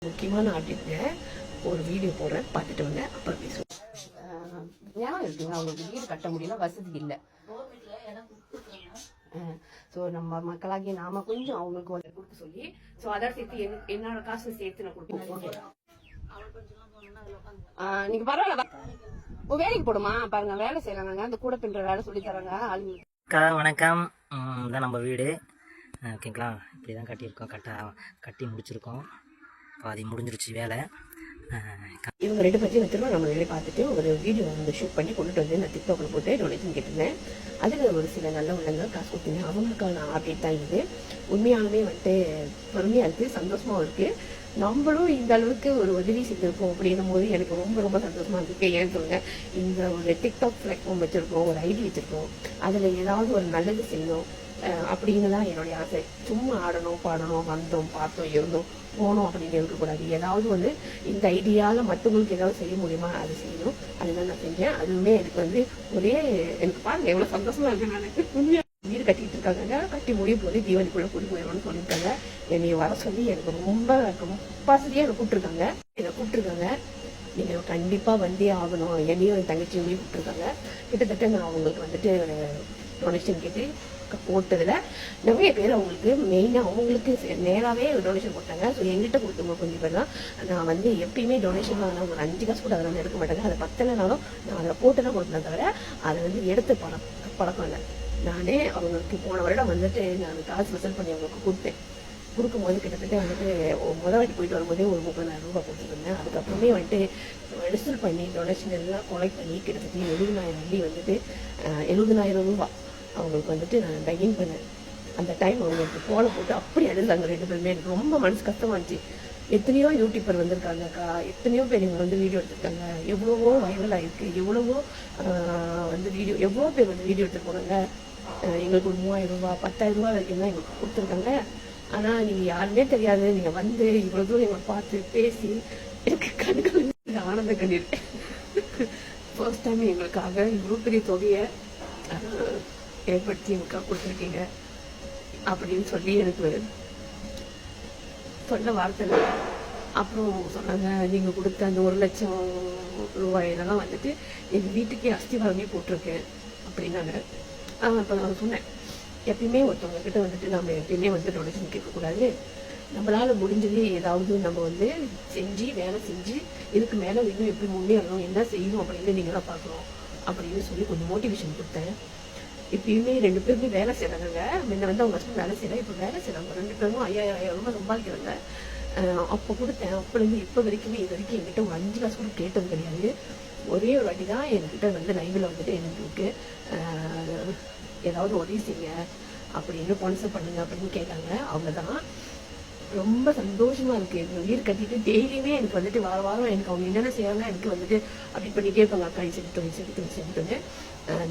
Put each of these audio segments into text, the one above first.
முக்கியமான அப்டேட்ங்க. ஒரு வீடியோ போடுறேன், பார்த்துட்டு வாங்க, அப்புறம் பேசுவோம். ஞாபகம் இருக்குங்க, அவங்களுக்கு வீடு கட்ட முடியல, வசதி இல்லை. ஸோ நம்ம மக்களாகிய நாம கொஞ்சம் அவங்களுக்கு வந்து கொடுக்க சொல்லி, ஸோ அதை சேர்த்து என்னோட காசு சேர்த்து நான் கொடுப்போம். நீங்க பரவாயில்ல, வேலைக்கு போடுமா பாருங்க, வேலை செய்யறாங்க, அந்த கூட பின்ற வேலை சொல்லி தராங்க ஆளுங்க. வணக்கம், இதான் நம்ம வீடு. ஓகேங்களா, இப்படி தான் கட்டியிருக்கோம். கட்டி முடிச்சிருக்கோம், பாதி முடிஞ்சிருச்சு வேலை. இவங்க 2 பேரும் திரும்ப நம்ம வேலை பார்த்துட்டு ஒரு வீடியோ வந்து ஷூட் பண்ணி கொண்டுட்டு வந்து நான் டிக்டாக்ல போட்டு டொனேஷன் கேட்டிருந்தேன். அதில் ஒரு சில நல்ல உள்ளவங்க காசு கொடுத்தீங்க. அவங்களுக்கான அப்டேட் தான் இது. உண்மையாலுமே வந்துட்டு பெருமையாக இருக்குது, சந்தோஷமாகவும் இருக்குது. நம்மளும் இந்த அளவுக்கு ஒரு உதவி செஞ்சுருக்கோம் அப்படின்னும் போது எனக்கு ரொம்ப ரொம்ப சந்தோஷமாக இருக்குது. ஏன்னு சொல்லுங்கள், இந்த ஒரு டிக்டாக் பிளாட்ஃபார்ம் வச்சுருக்கோம், ஒரு ஐடி வச்சுருக்கோம், அதில் ஏதாவது ஒரு நல்லது செய்யணும் அப்படின்னு தான் என்னுடைய ஆசை. சும்மா ஆடணும், பாடணும், வந்தோம், பார்த்தோம், இருந்தோம், போகணும் அப்படின்னு இருக்கக்கூடாது. ஏதாவது வந்து இந்த ஐடியாவில் மற்றவங்களுக்கு ஏதாவது செய்ய முடியுமா, அது செய்யணும். அதுதான் நான் செஞ்சேன். அதுவுமே எனக்கு வந்து எனக்கு பாருங்க எவ்வளோ சந்தோஷமா இருக்கு. நான் உண்மையாக வீடு கட்டிட்டு இருக்காங்க, கட்டி முடியும் போது தீபாவளிக்குள்ளே கூட்டி போயிடணும்னு சொல்லியிருக்காங்க. என்னை வர சொல்லி எனக்கு ரொம்ப பாசதியாக என்னை கூப்பிட்டுருக்காங்க. நீங்கள் கண்டிப்பாக வந்தே ஆகணும். என்னையும் என் தங்கச்சியுமே கூப்பிட்டுருக்காங்க. கிட்டத்தட்ட நான் அவங்களுக்கு வந்துட்டு டொனேஷன் கேட்டு போட்டதில் நிறைய பேர் அவங்களுக்கு மெயினாக அவங்களுக்கு நேராகவே டொனேஷன் போட்டாங்க. ஸோ எங்கிட்ட கொடுத்தவங்க கொஞ்சம் பேர் தான். நான் வந்து எப்பயுமே டொனேஷன் வாங்கினா ஒரு 5 காசு கூட அதில் வந்து எடுக்க மாட்டேங்க. அதை பத்தலைனாலும் நான் அதில் போட்டு தான் கொடுத்தேன், தவிர அதை வந்து எடுத்து பழக்கம் இல்லை. நானே அவங்களுக்கு போன வருடம் வந்துட்டு நான் காசு வசூல் பண்ணி அவங்களுக்கு கொடுக்கும்போது கிட்டத்தட்ட வந்துட்டு முதல் வாட்டி போயிட்டு வரும்போதே ஒரு 30,000 ரூபாய் கொடுத்துருந்தேன். அதுக்கப்புறமே வந்துட்டு வசூல் பண்ணி டொனேஷன் எல்லாம் கொலெக்ட் பண்ணி கிட்டத்தட்ட 70,000 வந்துட்டு 70,000 ரூபாய் அவங்களுக்கு வந்துட்டு நான் டைன் பண்ணேன். அந்த டைம் அவங்களுக்கு கோலை போட்டு அப்படி அழுதாங்க 2 பேருமே. எனக்கு ரொம்ப மனசு கஷ்டமா இருந்துச்சு. எத்தனையோ யூடியூபர் வந்திருக்காங்கக்கா, எத்தனையோ பேர் இவங்க வந்து வீடியோ எடுத்திருக்காங்க, எவ்வளவோ வைரல் ஆகிருக்கு, எவ்வளவோ வந்து எவ்வளோ பேர் வந்து வீடியோ எடுத்துட்டு போனாங்க. எங்களுக்கு ஒரு 3,000 ரூபாய் 10,000 ரூபாய் வரைக்கும் தான் எங்களுக்கு கொடுத்துருக்காங்க. ஆனால் நீங்கள் யாருமே தெரியாது, நீங்கள் வந்து இவ்வளோ தூரம் எங்களை பார்த்து பேசி எனக்கு கண்கள் ஆனந்த கண்ணீர். ஃபர்ஸ்ட் டைம் எங்களுக்காக இவ்வளோ பெரிய தொகையை ஏற்படுத்தி எங்களுக்காக கொடுத்துருக்கீங்க அப்படின்னு சொல்லி எனக்கு சொல்ல வார்த்தை. அப்புறம் சொன்னாங்க, நீங்கள் கொடுத்த அந்த 1 லட்சம் ரூபாயிலலாம் வந்துட்டு எங்கள் வீட்டுக்கே அஸ்திவாரமே போட்டிருக்கேன் அப்படின்னாங்க. இப்போ நான் சொன்னேன், எப்பயுமே ஒருத்தவங்க கிட்ட வந்துட்டு நம்ம எப்பயுமே வந்து டொனேஷன் கேட்கக்கூடாது. நம்மளால் முடிஞ்சது ஏதாவது நம்ம வந்து வேலை செஞ்சு இதுக்கு மேலே இன்னும் எப்படி முன்னேறணும், என்ன செய்யணும் அப்படின்னு நீங்களாம் பார்க்கணும் அப்படின்னு சொல்லி கொஞ்சம் மோட்டிவேஷன் கொடுத்தேன். இப்பயுமே 2 பேருமே வேலை செய்கிறாங்க. முன்ன வந்து அவங்க ஹஸ்பண்ட் வேலை செய்யலாம், இப்போ வேலை செய்கிறாங்க. 2 பேரும் 5,000 ரூபாய் சம்பாதிக்கிறாங்க. அப்போ கொடுத்தேன். அப்போலேருந்து இப்போ வரைக்குமே இது வரைக்கும் என்கிட்ட ஒரு 5 காசு கூட கேட்டது கிடையாது. ஒரே ஒரு வாட்டி தான் என்கிட்ட வந்து லைவில் வந்துட்டு எனக்கு ஏதாவது உதவி செய்யுங்க அப்படின்னு ஸ்பான்சர் பண்ணுங்க அப்படின்னு கேட்டாங்க. அவங்க தான் ரொம்ப சந்தோஷமா இருக்கு. எனக்கு வீடு கட்டிட்டு டெய்லியுமே எனக்கு வந்துட்டு வாரம் எனக்கு அவங்க என்னென்ன செய்யறாங்க எனக்கு வந்துட்டு அப்படி பண்ணிட்டே இருப்பாங்க. அக்கா செஞ்சுட்டு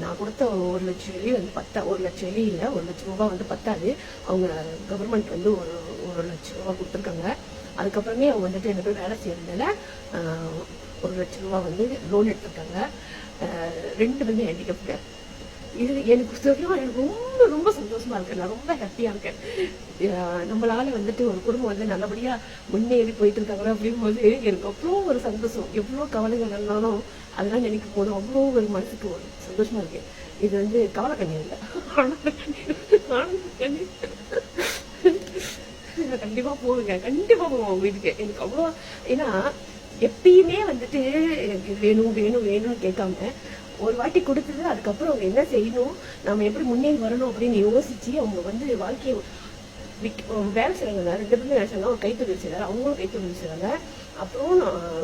நான் கொடுத்த 1 லட்சம் வெளி வந்து 1 லட்சம் வெளி இல்லை, 1 லட்சம் ரூபாய் வந்து பத்தாது. அவங்க கவர்மெண்ட் வந்து ஒரு லட்சம் ரூபாய் கொடுத்துருக்காங்க. அதுக்கப்புறமே அவங்க வந்துட்டு என்ன போய் வேலை செய்யறதுனால 1 லட்சம் ரூபாய் வந்து லோன் எடுத்துருக்காங்க. 2 பேருமே ஹேண்டிகேப்டு. இது எனக்கு சொல்லுவோம், எனக்கு ரொம்ப ரொம்ப சந்தோஷமா இருக்கு. நான் ரொம்ப ஹாப்பியா இருக்கேன். நம்மளால வந்துட்டு ஒரு குடும்பம் வந்து நல்லபடியா முன்னேறி போயிட்டு இருக்காங்க அப்படிங்கும்போது எனக்கு அவ்வளோ ஒரு சந்தோஷம். எவ்வளோ கவலைகள் இருந்தாலும் அதெல்லாம் நினைக்கும் போது அவ்வளோ ஒரு மனசுக்கு ஒரு சந்தோஷமா இருக்கு. இது வந்து கவலை கண்ணீர் இல்லை, ஆனந்த கண்ணீர். கண்டிப்பா போவேங்க, கண்டிப்பா போவோம் வீட்டுக்கு. எனக்கு அவ்வளோ, ஏன்னா எப்பயுமே வந்துட்டு வேணும் வேணும் வேணும்னு கேட்காம ஒரு வாட்டி கொடுத்தது, அதுக்கப்புறம் அவங்க என்ன செய்யணும், நம்ம எப்படி முன்னேறி வரணும் அப்படின்னு யோசிச்சு அவங்க வந்து வாழ்க்கையை வேலை செய்கிறாங்க. 2 பேருமே வேலை செய்யறாங்க. ஒரு கைத்தொழில் செய்கிறாங்க, அவங்களும் கைத்தொழில் செய்கிறாங்க. அப்புறம்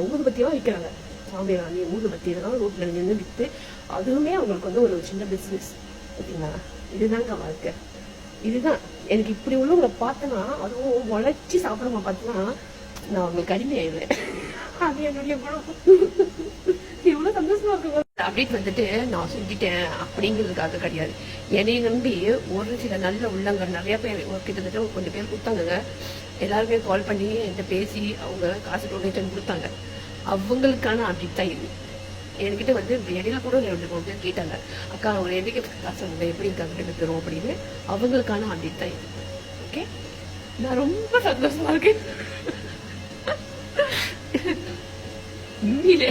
ஊதுபத்தியெல்லாம் விற்கிறாங்க. சாமி ராணி ஊதுபத்தி இதெல்லாம் ரோட்டில் நின்று விற்று, அதுவுமே அவங்களுக்கு வந்து ஒரு சின்ன பிஸ்னஸ். ஓகேங்களா, இதுதாங்க வாழ்க்கை. இதுதான் எனக்கு இப்படி உள்ளவங்களை பார்த்தேன்னா, அதுவும் உழைச்சி சாப்பிடுறவங்க பார்த்தீங்கன்னா நான் அவங்களுக்கு அடிமையாயிடுவேன். அது என்னுடைய குணம். இவ்வளோ சந்தோஷமா இருக்கு. அப்டேட் வந்துட்டு நான் செஞ்சுட்டேன் அப்படிங்கிறதுக்காக கிடையாது. என்னை நம்பி ஒரு சில நல்ல உள்ளங்கள் நிறைய பேர் கிட்டத்தட்ட கொஞ்சம் பேர் கொடுத்தாங்க. எல்லாருமே கால் பண்ணி என்கிட்ட பேசி அவங்க காசு டொனேஷன் கொடுத்தாங்க. அவங்களுக்கான அப்டேட் தான் இது. என்கிட்ட வந்து இடையில கூட 2 பேர் கேட்டாங்க, அக்கா அவங்க எதுக்கு காசு வந்து எப்படி இருக்காங்க தரும் அப்படின்னு. அவங்களுக்கான அப்டேட் தான் இது. ஓகே, நான் ரொம்ப சந்தோஷமா இருக்கேன். ஹிந்தியில